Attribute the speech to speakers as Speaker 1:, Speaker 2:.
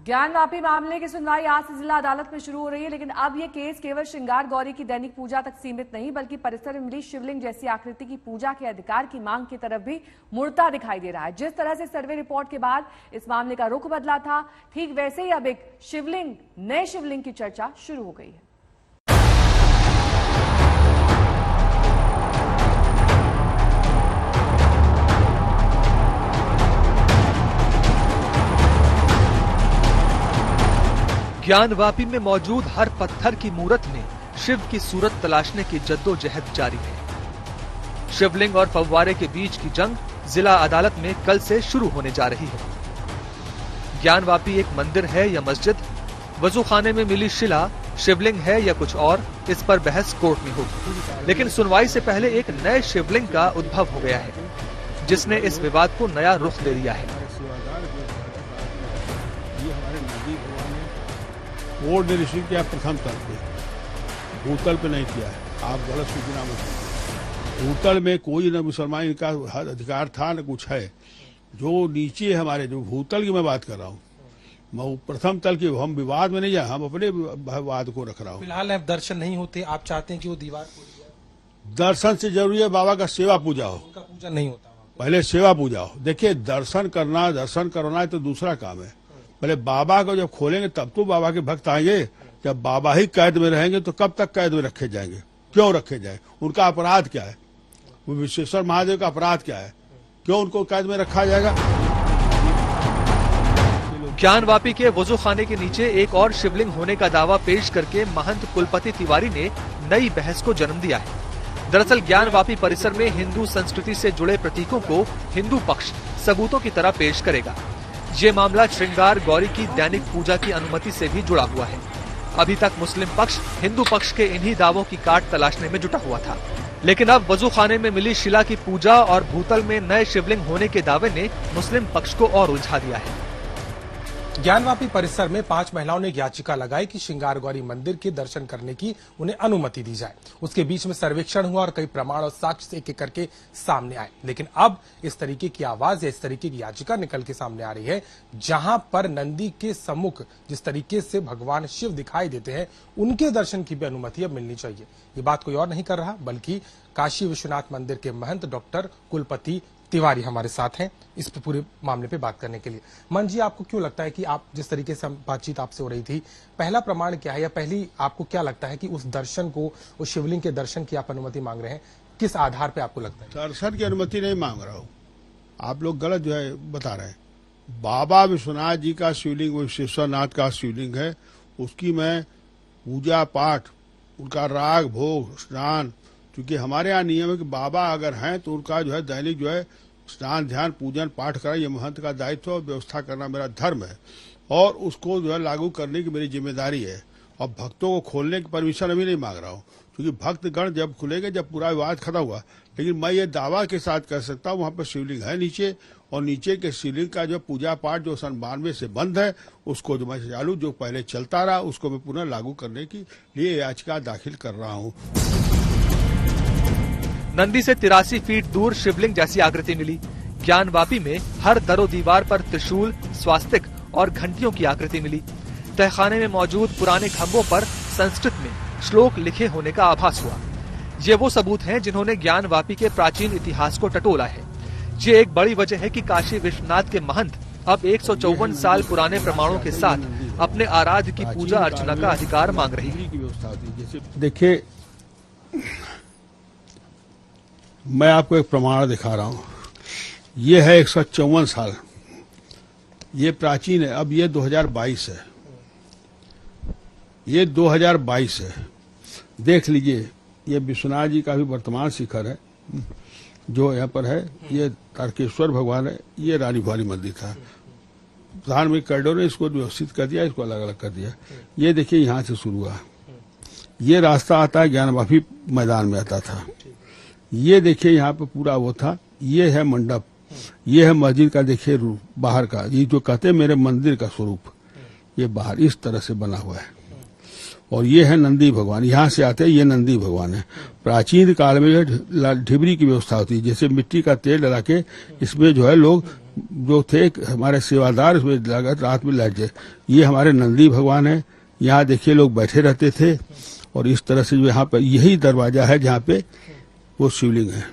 Speaker 1: ज्ञानवापी मामले की सुनवाई आज से जिला अदालत में शुरू हो रही है, लेकिन अब यह केस केवल श्रृंगार गौरी की दैनिक पूजा तक सीमित नहीं बल्कि परिसर में मिली शिवलिंग जैसी आकृति की पूजा के अधिकार की मांग की तरफ भी मुड़ता दिखाई दे रहा है। जिस तरह से सर्वे रिपोर्ट के बाद इस मामले का रुख बदला था, ठीक वैसे ही अब एक शिवलिंग, नए शिवलिंग की चर्चा शुरू हो गई है।
Speaker 2: ज्ञानवापी में मौजूद हर पत्थर की मूरत में शिव की सूरत तलाशने की जद्दोजहद जारी है। शिवलिंग और फव्वारे के बीच की जंग जिला अदालत में कल से शुरू होने जा रही है। ज्ञानवापी एक मंदिर है या मस्जिद, वजूखाने में मिली शिला शिवलिंग है या कुछ और, इस पर बहस कोर्ट में होगी। लेकिन सुनवाई से पहले एक नए शिवलिंग का उद्भव हो गया है, जिसने इस विवाद को नया रुख दे दिया है।
Speaker 3: बोर्ड ने रिसीव किया प्रथम तल पे, भूतल पे नहीं किया है। आप गलत सूचना में, भूतल में कोई न मुसलमान का अधिकार था न कुछ है। जो नीचे हमारे जो भूतल की मैं बात कर रहा हूँ, मैं प्रथम तल की, हम विवाद में नहीं जाए, हम अपने विवाद को रख रहा हूँ।
Speaker 4: फिलहाल अब दर्शन नहीं होते, आप चाहते हैं कि वो दीवार
Speaker 3: दर्शन से जरूरी है बाबा का सेवा पूजा हो,
Speaker 4: उनका पूजा नहीं होता,
Speaker 3: पहले सेवा पूजा हो। देखिए दर्शन करना है तो दूसरा काम है। पहले बाबा को जब खोलेंगे तब तो बाबा के भक्त आएंगे। जब बाबा ही कैद में रहेंगे तो कब तक कैद में रखे जाएंगे? क्यों रखे जाए? उनका अपराध क्या है? वो विश्वेश्वर महादेव का अपराध क्या है? क्यों उनको कैद में रखा जाएगा?
Speaker 2: ज्ञानवापी के वजूखाने के नीचे एक और शिवलिंग होने का दावा पेश करके महंत कुलपति तिवारी ने नई बहस को जन्म दिया है। दरअसल ज्ञानवापी परिसर में हिंदू संस्कृति से जुड़े प्रतीकों को हिंदू पक्ष सबूतों की तरह पेश करेगा। ये मामला श्रृंगार गौरी की दैनिक पूजा की अनुमति से भी जुड़ा हुआ है। अभी तक मुस्लिम पक्ष हिंदू पक्ष के इन्हीं दावों की काट तलाशने में जुटा हुआ था, लेकिन अब वजूखाने में मिली शिला की पूजा और भूतल में नए शिवलिंग होने के दावे ने मुस्लिम पक्ष को और उलझा दिया है।
Speaker 4: ज्ञानवापी परिसर में 5 महिलाओं ने याचिका लगाई कि श्रृंगार गौरी मंदिर के दर्शन करने की उन्हें अनुमति दी जाए। उसके बीच में सर्वेक्षण हुआ और कई प्रमाण और साक्ष्य एक एक करके सामने आए। लेकिन अब इस तरीके की आवाज या इस तरीके की याचिका निकल के सामने आ रही है, जहां पर नंदी के सम्मुख जिस तरीके से भगवान शिव दिखाई देते हैं, उनके दर्शन की भी अनुमति अब मिलनी चाहिए। ये बात कोई और नहीं कर रहा बल्कि काशी विश्वनाथ मंदिर के महंत डॉक्टर कुलपति तिवारी हमारे साथ हैं इस पूरे मामले पे बात करने के लिए। मन जी, आपको क्यों लगता है कि आप जिस तरीके से बातचीत आपसे हो रही थी, पहला प्रमाण क्या है या पहली आपको क्या लगता है कि उस दर्शन को, उस शिवलिंग के दर्शन की आप अनुमति मांग रहे हैं, किस आधार पे आपको लगता है?
Speaker 3: दर्शन की अनुमति नहीं मांग रहा हूँ, आप लोग गलत जो है बता रहे हैं। बाबा विश्वनाथ जी का शिवलिंग, विश्वेश्वरनाथ का शिवलिंग है, उसकी मैं पूजा पाठ, उनका राग भोग स्नान, क्योंकि हमारे यहाँ नियम है कि बाबा अगर हैं तो उनका जो है दैनिक जो है स्नान ध्यान पूजन पाठ करा, ये महंत का दायित्व और व्यवस्था करना मेरा धर्म है और उसको जो है लागू करने की मेरी जिम्मेदारी है। और भक्तों को खोलने की परमिशन अभी नहीं मांग रहा हूँ, क्योंकि भक्तगण जब खुलेंगे, जब पूरा विवाद खत्म हुआ। लेकिन मैं ये दावा के साथ कर सकता हूँ, वहाँ पर शिवलिंग है नीचे, और नीचे के शिवलिंग का जो पूजा पाठ जो सन 92 से बंद है, उसको जो मैं चालू जो पहले चलता रहा उसको मैं पुनः लागू करने के लिए याचिका दाखिल कर रहा हूँ।
Speaker 2: नंदी से 83 फीट दूर शिवलिंग जैसी आकृति मिली। ज्ञानवापी में हर दरो दीवार पर त्रिशूल, स्वास्तिक और घंटियों की आकृति मिली। तहखाने में मौजूद पुराने खंभों पर संस्कृत में श्लोक लिखे होने का आभास हुआ। ये वो सबूत हैं जिन्होंने ज्ञानवापी के प्राचीन इतिहास को टटोला है। ये एक बड़ी वजह है कि काशी विश्वनाथ के महंत अब 154 साल पुराने प्रमाणों के साथ अपने आराध्य की पूजा अर्चना का अधिकार मांग रही है।
Speaker 3: देखिए, मैं आपको एक प्रमाण दिखा रहा हूं। ये है 154 साल, ये प्राचीन है। अब ये 2022 है, ये 2022 है। देख लीजिए, ये विश्वनाथ जी का भी वर्तमान शिखर है जो यहाँ पर है। ये तारकेश्वर भगवान है, ये रानी भवानी मंदिर था। प्रधानमंत्री कैडर ने इसको व्यवस्थित कर दिया, इसको अलग अलग कर दिया। ये देखिए, यहाँ से शुरू हुआ, ये रास्ता आता है ज्ञानवापी मैदान में आता था। ये देखिए, यहाँ पे पूरा वो था। ये है मंडप, ये है मस्जिद का, देखिए रूप बाहर का, ये जो कहते हैं मेरे मंदिर का स्वरूप, ये बाहर इस तरह से बना हुआ है। और ये है नंदी भगवान। यहाँ से आते हैं, ये नंदी भगवान है। प्राचीन काल में ढिबरी की व्यवस्था होती है, जैसे मिट्टी का तेल डला के इसमें जो है लोग जो थे हमारे सेवादार उसमें लगा रात में लग जाए। ये हमारे नंदी भगवान है। यहाँ देखिए लोग बैठे रहते थे और इस तरह से जो यहाँ पर यही दरवाजा है जहाँ पे वो शिवलिंग है।